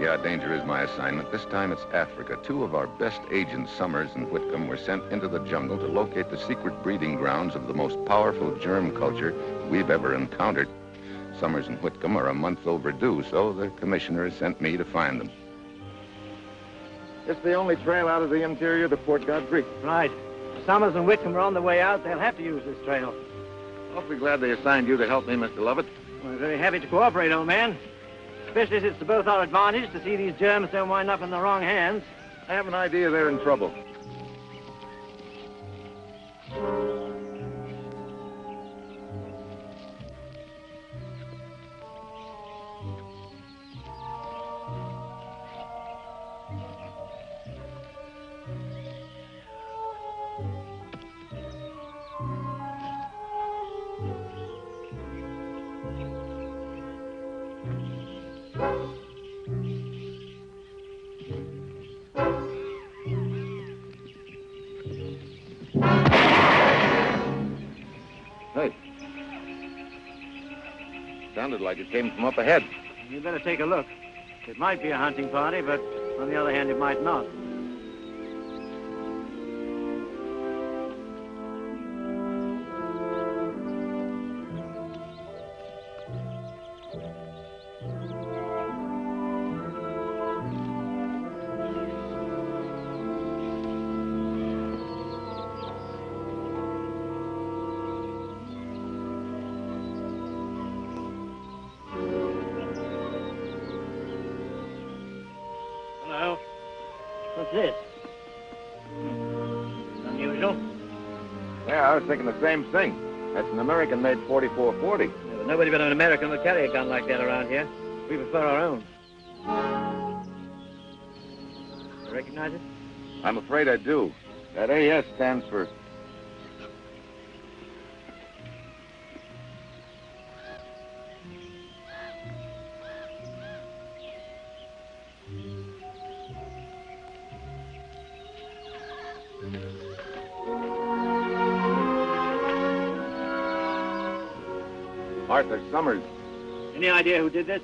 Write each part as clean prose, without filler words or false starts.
Yeah, danger is my assignment. This time it's Africa. Two of our best agents, Summers and Whitcomb, were sent into the jungle to locate the secret breeding grounds of the most powerful germ culture we've ever encountered. Summers and Whitcomb are a month overdue, so the commissioner has sent me to find them. It's the only trail out of the interior to Port Godfrey. Right. Summers and Whitcomb are on the way out. They'll have to use this trail. Awfully glad they assigned you to help me, Mr. Lovett. We're very happy to cooperate, old man. Especially as it's to both our advantage to see these germs don't wind up in the wrong hands. I have an idea they're in trouble. Sounded like it came from up ahead. You better take a look. It might be a hunting party, but on the other hand, it might not. What's this? Unusual. Yeah, I was thinking the same thing. That's an American-made 4440. Yeah, but nobody but an American would carry a gun like that around here. We prefer our own. You recognize it? I'm afraid I do. That AS stands for... Arthur Summers. Any idea who did this?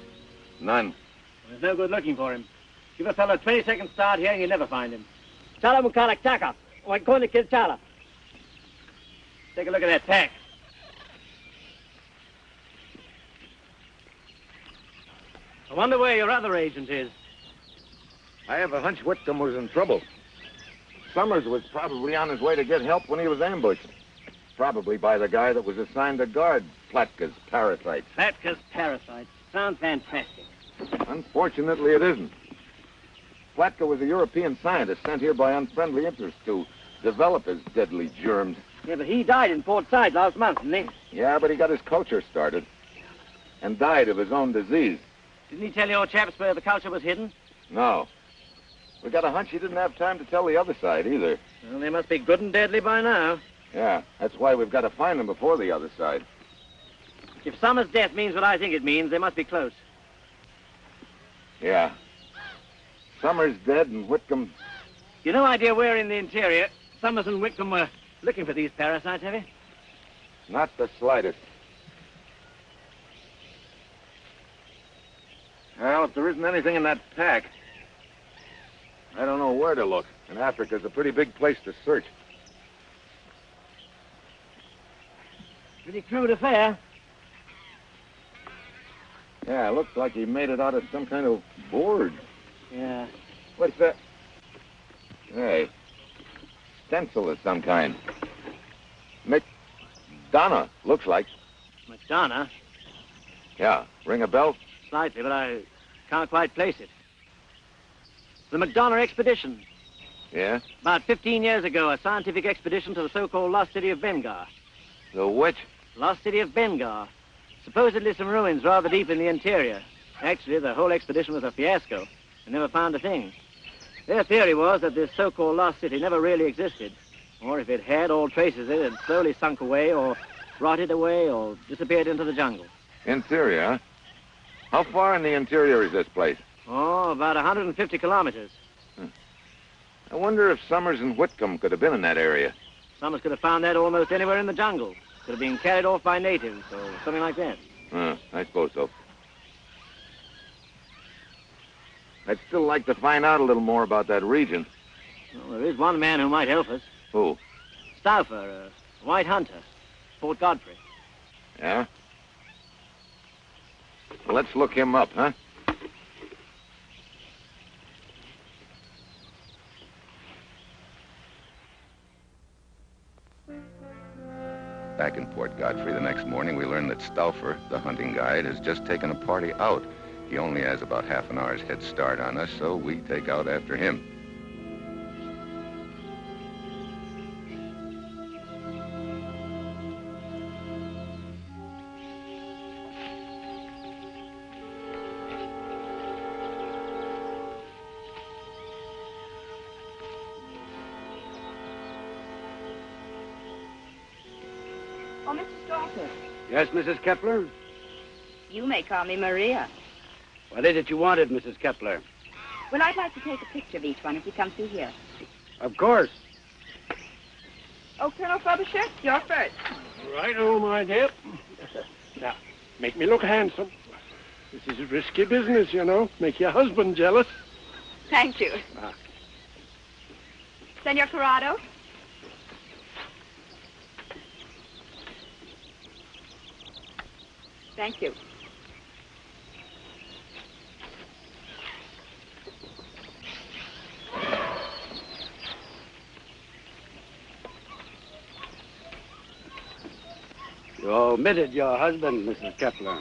None. Well, there's no good looking for him. Give a fellow a 20-second start here and you'll never find him. Tala Mukarak Taka. Or Kona Kid Tala. Take a look at that pack. I wonder where your other agent is. I have a hunch Whitcomb was in trouble. Summers was probably on his way to get help when he was ambushed. Probably by the guy that was assigned to guard Platka's parasites. Platka's parasites. Sounds fantastic. Unfortunately, it isn't. Platka was a European scientist sent here by unfriendly interests to develop his deadly germs. Yeah, but he died in Port Said last month, didn't he? Yeah, but he got his culture started and died of his own disease. Didn't he tell your chaps where the culture was hidden? No. We got a hunch he didn't have time to tell the other side either. Well, they must be good and deadly by now. Yeah, that's why we've got to find them before the other side. If Summers' death means what I think it means, they must be close. Yeah. Summers dead and Whitcomb... You no idea where in the interior Summers and Whitcomb were looking for these parasites, have you? Not the slightest. Well, if there isn't anything in that pack, I don't know where to look. And Africa's a pretty big place to search. Pretty crude affair. Yeah, looks like he made it out of some kind of board. Yeah. What's that? Hey, stencil of some kind. McDonough, looks like. McDonough? Yeah. Ring a bell? Slightly, but I can't quite place it. The McDonough expedition. Yeah? About 15 years ago, a scientific expedition to the so-called lost city of Bengar. The which? Lost city of Bengar. Supposedly some ruins rather deep in the interior. Actually, the whole expedition was a fiasco. They never found a thing. Their theory was that this so-called lost city never really existed. Or if it had, all traces of it had slowly sunk away or rotted away or disappeared into the jungle. Interior, huh? How far in the interior is this place? Oh, about 150 kilometers. I wonder if Summers and Whitcomb could have been in that area. Summers could have found that almost anywhere in the jungle. Could have been carried off by natives or something like that. I suppose so. I'd still like to find out a little more about that region. Well, there is one man who might help us. Who? Stauffer, a white hunter, Fort Godfrey. Yeah? Well, let's look him up, huh? Back in Port Godfrey the next morning, we learned that Stauffer, the hunting guide, has just taken a party out. He only has about half an hour's head start on us, so we take out after him. Oh, Mr. Stauffer. Yes, Mrs. Kepler? You may call me Maria. What is it you wanted, Mrs. Kepler? Well, I'd like to take a picture of each one as you come through here. Of course. Oh, Colonel Frobisher, you're first. Right-o, my dear. Now, make me look handsome. This is a risky business, you know. Make your husband jealous. Thank you. Senor Corrado? Thank you. You omitted your husband, Mrs. Kepler.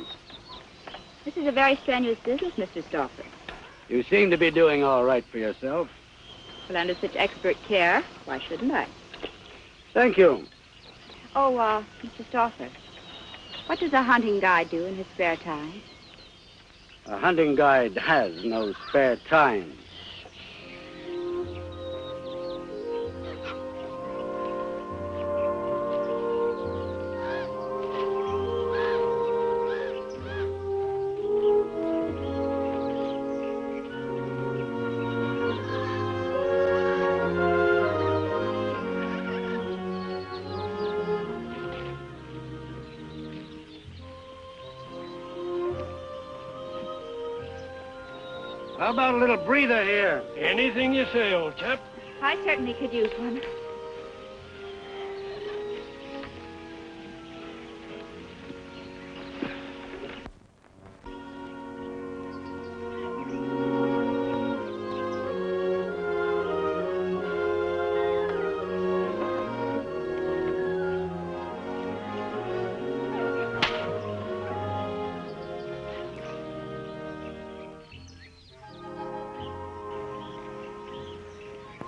This is a very strenuous business, Mr. Stauffer. You seem to be doing all right for yourself. Well, under such expert care, why shouldn't I? Thank you. Oh, Mr. Stauffer, what does a hunting guide do in his spare time? A hunting guide has no spare time. How about a little breather here? Anything you say, old chap. I certainly could use one.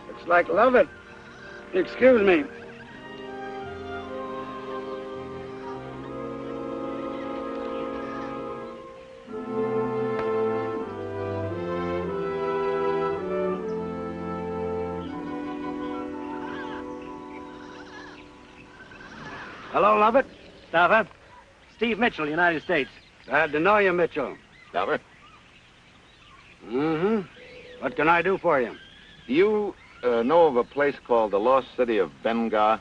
Looks like Lovett. Excuse me. Hello, Lovett. Stauffer. Steve Mitchell, United States. Glad to know you, Mitchell. Stauffer? Mm-hmm. What can I do for you? Do you know of a place called the Lost City of Bengar?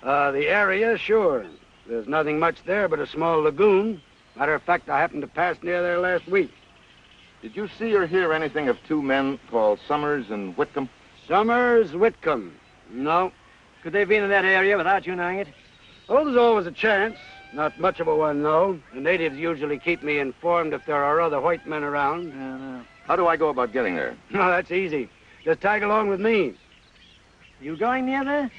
The area, sure. There's nothing much there but a small lagoon. Matter of fact, I happened to pass near there last week. Did you see or hear anything of two men called Summers and Whitcomb? Summers, Whitcomb. No. Could they have been in that area without you knowing it? Oh, there's always a chance. Not much of a one, though. The natives usually keep me informed if there are other white men around. How do I go about getting there? No, that's easy. Just tag along with me. You going near there?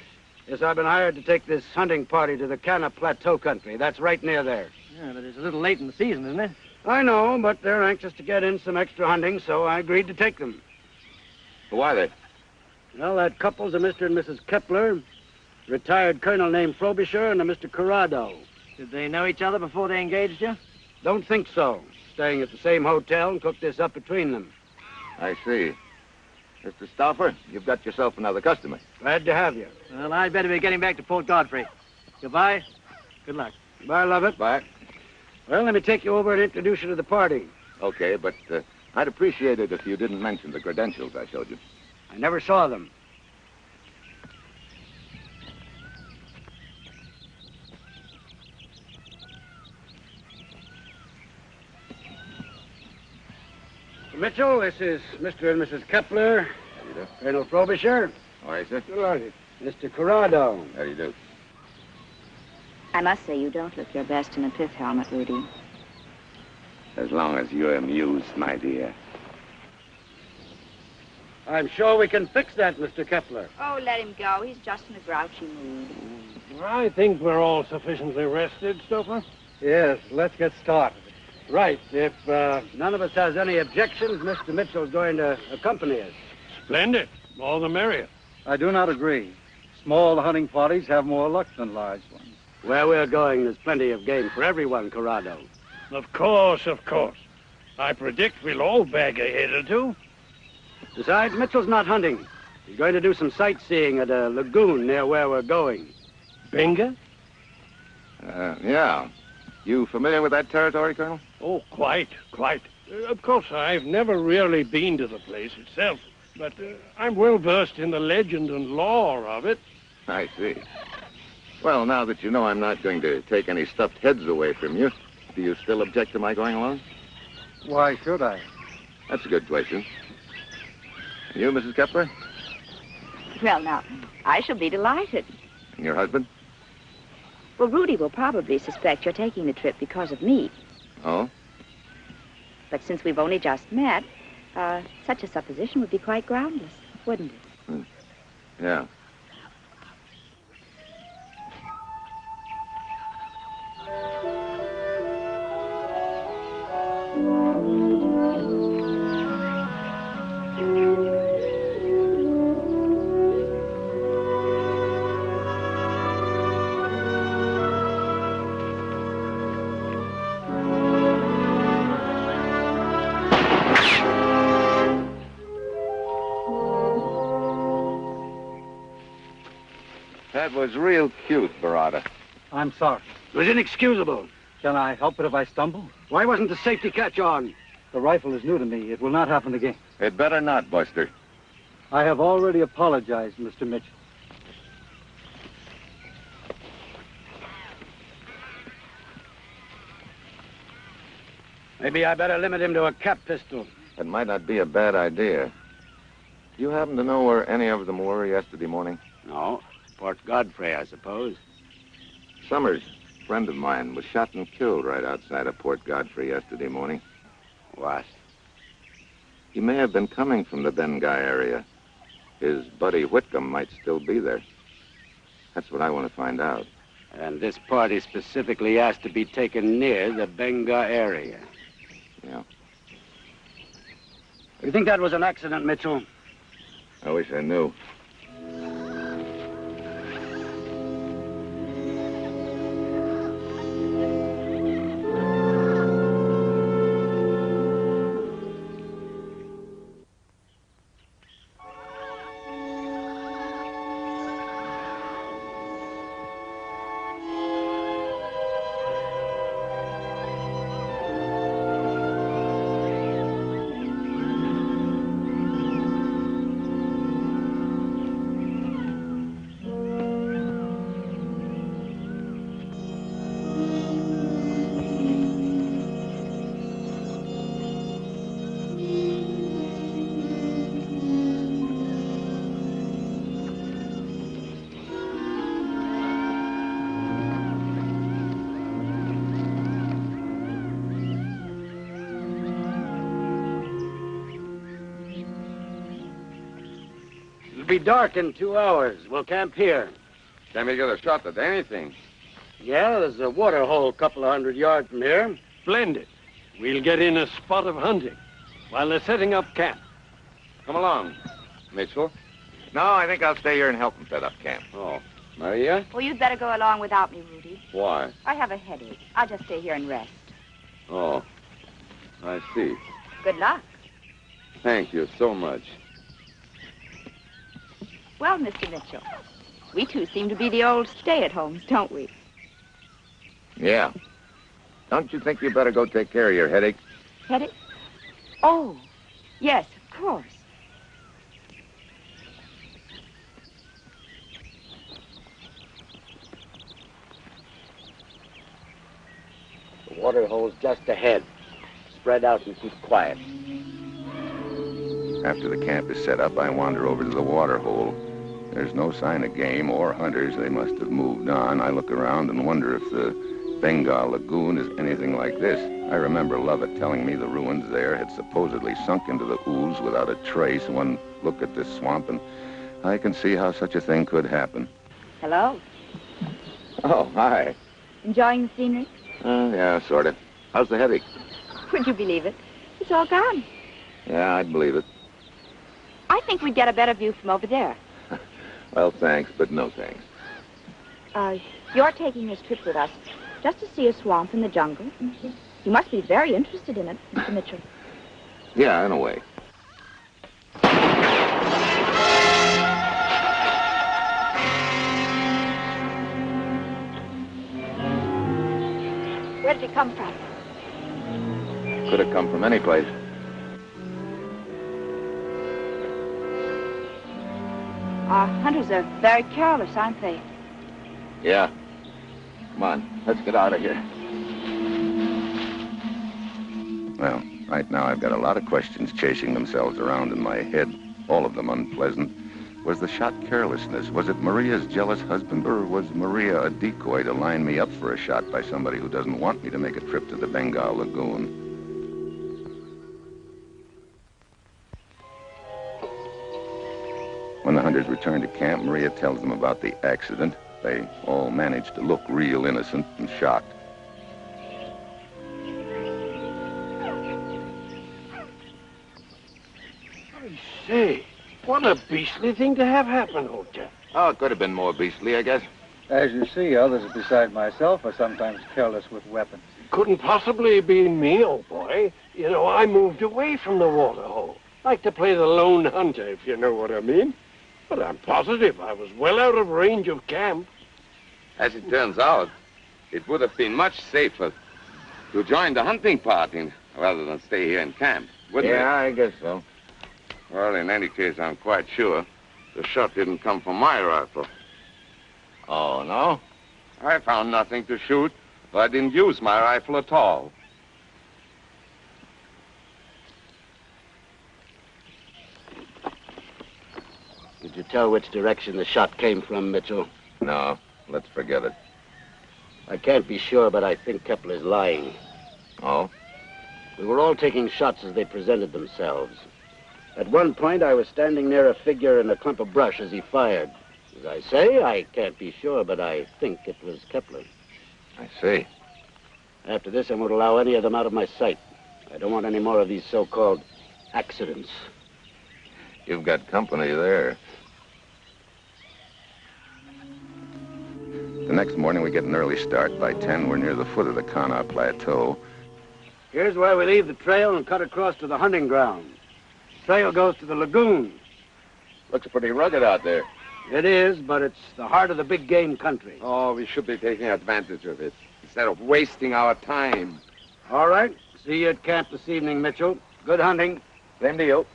Yes, I've been hired to take this hunting party to the Canna Plateau country. That's right near there. Yeah, but it's a little late in the season, isn't it? I know, but they're anxious to get in some extra hunting, so I agreed to take them. Who are they? Well, that couple's a Mr. and Mrs. Kepler, retired colonel named Frobisher, and a Mr. Corrado. Did they know each other before they engaged you? Don't think so. Staying at the same hotel and cooked this up between them. I see. Mr. Stauffer, you've got yourself another customer. Glad to have you. Well, I'd better be getting back to Port Godfrey. Goodbye. Good luck. Bye, Lovett. Bye. Well, let me take you over and introduce you to the party. Okay, but I'd appreciate it if you didn't mention the credentials I showed you. I never saw them. Mr. Mitchell, this is Mr. and Mrs. Kepler. How do you do? Colonel Frobisher. All right, sir. Mr. Corrado. How do you do? I must say you don't look your best in a pith helmet, Rudy. As long as you're amused, my dear. I'm sure we can fix that, Mr. Kepler. Oh, let him go. He's just in a grouchy mood. I think we're all sufficiently rested, Stauffer. Yes, let's get started. Right. If none of us has any objections, Mr. Mitchell's going to accompany us. Splendid. All the merrier. I do not agree. Small hunting parties have more luck than large ones. Where we're going, there's plenty of game for everyone, Corrado. Of course, of course. I predict we'll all bag a head or two. Besides, Mitchell's not hunting. He's going to do some sightseeing at a lagoon near where we're going. Bingo? Yeah. You familiar with that territory, Colonel? Oh, quite. Of course, I've never really been to the place itself, but I'm well versed in the legend and lore of it. I see. Well, now that you know I'm not going to take any stuffed heads away from you, do you still object to my going along? Why should I? That's a good question. And you, Mrs. Kepler? Well, now, I shall be delighted. And your husband? Well, Rudy will probably suspect you're taking the trip because of me. Oh? But since we've only just met, such a supposition would be quite groundless, wouldn't it? Yeah. That was real cute, Barada. I'm sorry. It was inexcusable. Can I help it if I stumble? Why wasn't the safety catch on? The rifle is new to me. It will not happen again. It better not, Buster. I have already apologized, Mr. Mitchell. Maybe I better limit him to a cap pistol. It might not be a bad idea. Do you happen to know where any of them were yesterday morning? No. Port Godfrey, I suppose. Summers, a friend of mine, was shot and killed right outside of Port Godfrey yesterday morning. What? He may have been coming from the Bengai area. His buddy Whitcomb might still be there. That's what I want to find out. And this party specifically asked to be taken near the Benga area. Yeah. You think that was an accident, Mitchell? I wish I knew. It'll be dark in 2 hours. We'll camp here. Can we get a shot at anything? Yeah, there's a water hole a couple of 100 yards from here. Splendid. We'll get in a spot of hunting while they're setting up camp. Come along, Mitchell. No, I think I'll stay here and help them set up camp. Oh, Maria? Well, you'd better go along without me, Rudy. Why? I have a headache. I'll just stay here and rest. Oh, I see. Good luck. Thank you so much. Well, Mr. Mitchell, we two seem to be the old stay-at-homes, don't we? Yeah. Don't you think you better go take care of your headache? Headache? Oh, yes, of course. The water hole's just ahead. Spread out and keep quiet. After the camp is set up, I wander over to the water hole. There's no sign of game or hunters. They must have moved on. I look around and wonder if the Bengal lagoon is anything like this. I remember Lovett telling me the ruins there had supposedly sunk into the ooze without a trace. One look at this swamp, and I can see how such a thing could happen. Hello. Oh, hi. Enjoying the scenery? Yeah, sort of. How's the headache? Would you believe it? It's all gone. Yeah, I'd believe it. I think we'd get a better view from over there. Well, thanks, but no thanks. You're taking this trip with us just to see a swamp in the jungle. You must be very interested in it, Mr. Mitchell. Yeah, in a way. Where did it come from? Could have come from any place. Our hunters are very careless, aren't they? Yeah. Come on, let's get out of here. Well, right now I've got a lot of questions chasing themselves around in my head, all of them unpleasant. Was the shot carelessness? Was it Maria's jealous husband, or was Maria a decoy to line me up for a shot by somebody who doesn't want me to make a trip to the Bengal lagoon? When the hunters return to camp, Maria tells them about the accident. They all manage to look real innocent and shocked. I say, what a beastly thing to have happen, old chap. Oh, it could have been more beastly, I guess. As you see, others beside myself are sometimes careless with weapons. Couldn't possibly have been me, old boy. You know, I moved away from the water hole. Like to play the lone hunter, if you know what I mean. But I'm positive I was well out of range of camp. As it turns out, it would have been much safer to join the hunting party rather than stay here in camp, wouldn't it? Yeah, I guess so. Well, in any case, I'm quite sure the shot didn't come from my rifle. Oh, no? I found nothing to shoot, so I didn't use my rifle at all. Did you tell which direction the shot came from, Mitchell? No, let's forget it. I can't be sure, but I think Kepler's lying. Oh? We were all taking shots as they presented themselves. At one point, I was standing near a figure in a clump of brush as he fired. As I say, I can't be sure, but I think it was Kepler. I see. After this, I won't allow any of them out of my sight. I don't want any more of these so-called accidents. You've got company there. The next morning, we get an early start. By 10, we're near the foot of the Karn Plateau. Here's where we leave the trail and cut across to the hunting ground. The trail goes to the lagoon. Looks pretty rugged out there. It is, but it's the heart of the big game country. Oh, we should be taking advantage of it instead of wasting our time. All right. See you at camp this evening, Mitchell. Good hunting. Same to you.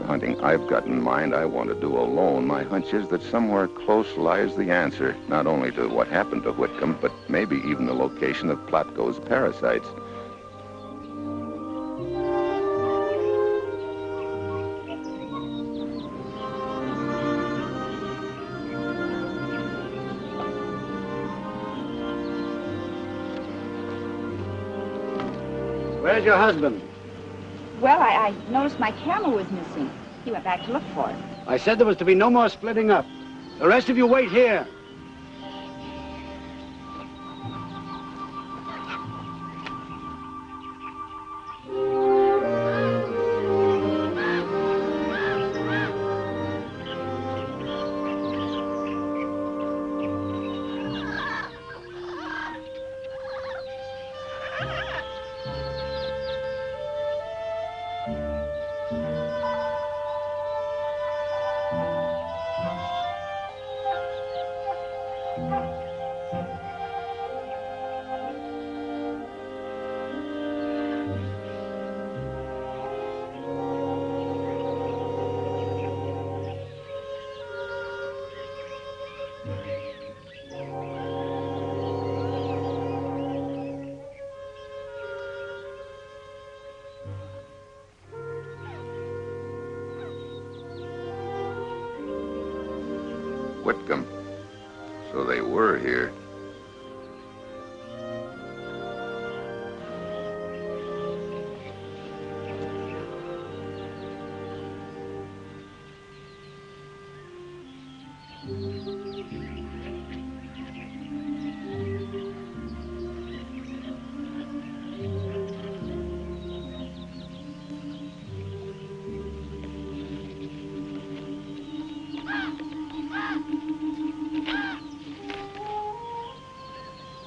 Hunting I've got in mind, I want to do alone. My hunch is that somewhere close lies the answer, not only to what happened to Whitcomb, but maybe even the location of Plotko's parasites. Where's your husband? Well, I noticed my camera was missing. He went back to look for it. I said there was to be no more splitting up. The rest of you wait here. Whitcomb. So they were here.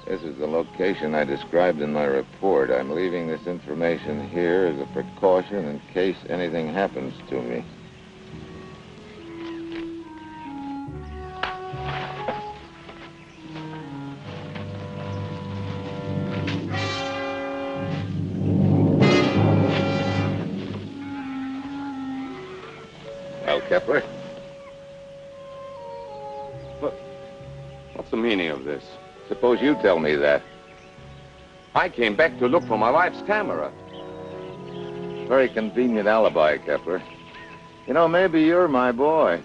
This is the location I described in my report. I'm leaving this information here as a precaution in case anything happens to me. Well, Kepler? What's the meaning of this? Suppose you tell me that. I came back to look for my wife's camera. Very convenient alibi, Kepler. You know, maybe you're my boy.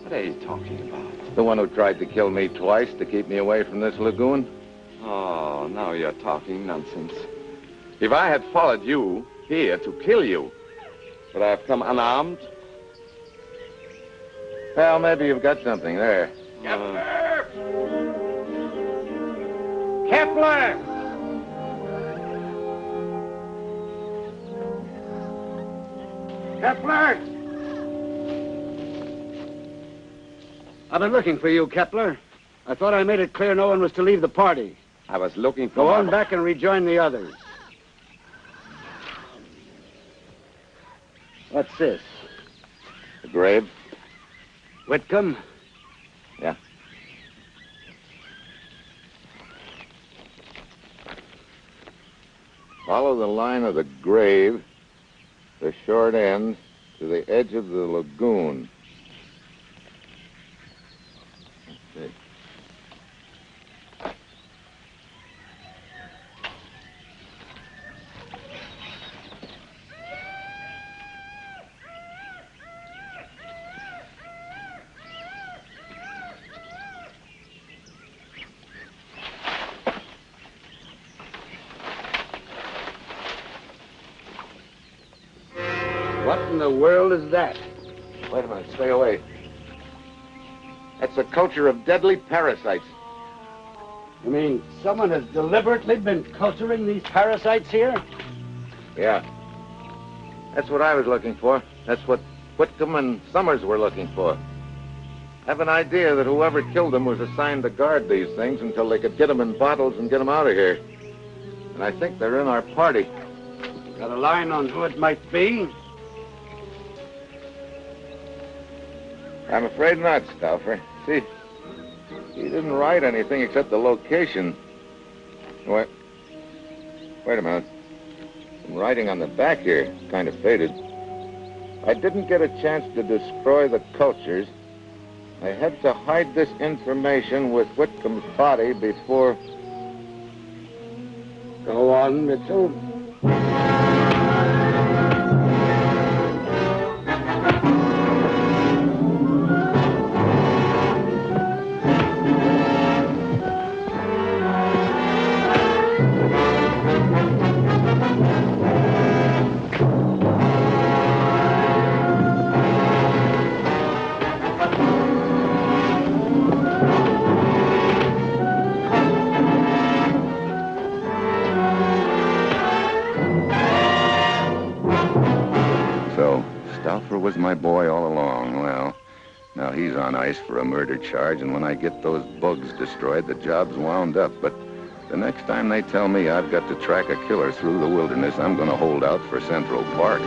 What are you talking about? The one who tried to kill me twice to keep me away from this lagoon? Oh, now you're talking nonsense. If I had followed you here to kill you, would I have come unarmed? Well, maybe you've got something there. Kepler! Kepler! Kepler! I've been looking for you, Kepler. I thought I made it clear no one was to leave the party. I was looking for... Go on back and rejoin the others. What's this? The grave? Whitcomb? Yeah. Follow the line of the grave, the short end, to the edge of the lagoon. Let's see. What in the world is that? Wait a minute, stay away. That's a culture of deadly parasites. You mean someone has deliberately been culturing these parasites here? Yeah. That's what I was looking for. That's what Whitcomb and Summers were looking for. I have an idea that whoever killed them was assigned to guard these things until they could get them in bottles and get them out of here. And I think they're in our party. Got a line on who it might be? I'm afraid not, Stauffer. See, he didn't write anything except the location. Wait a minute. Some writing on the back here. It's kind of faded. I didn't get a chance to destroy the cultures. I had to hide this information with Whitcomb's body before... Go on, Mitchell. Stauffer was my boy all along. Well, now he's on ice for a murder charge, and when I get those bugs destroyed, the job's wound up. But the next time they tell me I've got to track a killer through the wilderness, I'm going to hold out for Central Park.